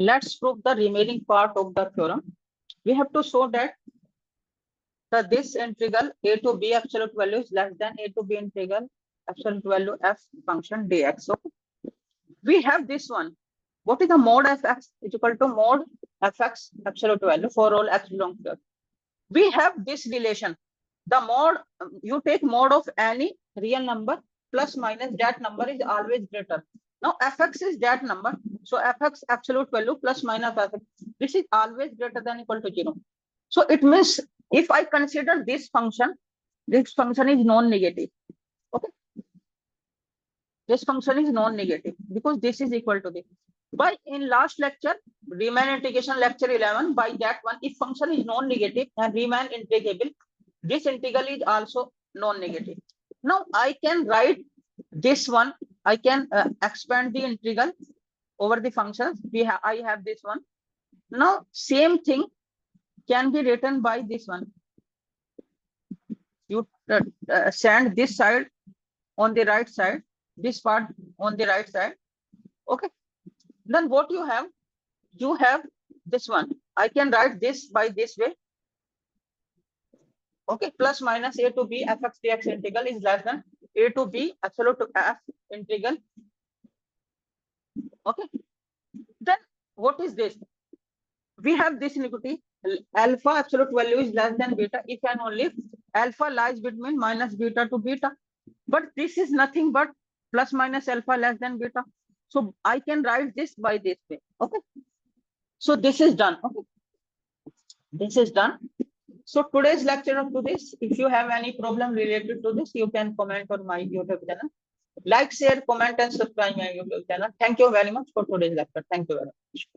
Let's prove the remaining part of the theorem. We have to show that this integral a to b absolute value is less than a to b integral absolute value f function dx. Okay. We have this one. What is the mod fx is equal to mod fx absolute value for all x belongs to F. We have this relation. The mod, you take mod of any real number plus minus that number is always greater. Now fx is that number. So fx absolute value plus minus fx. This is always greater than equal to 0. So it means if I consider this function is non-negative. Okay. This function is non-negative because this is equal to this. By in last lecture, Riemann integration lecture 11, by that one, if function is non-negative and Riemann integrable, this integral is also non-negative. Now I can write this one. I can expand the integral over the functions. I have this one. Now same thing can be written by this one. You send this side on the right side, this part on the right side. Okay. Then what you have this one. I can write this by this way. Okay, plus minus a to b fx dx integral is less than a to b absolute to f integral. Okay. Then what is this? We have this inequality. Alpha absolute value is less than beta if and only if alpha lies between minus beta to beta. But this is nothing but plus minus alpha less than beta. So I can write this by this way. Okay. So this is done. Okay. This is done. So today's lecture up to this. If you have any problem related to this, you can comment on my YouTube channel. Like, share, comment, and subscribe my YouTube channel. Thank you very much for today's lecture. Thank you very much.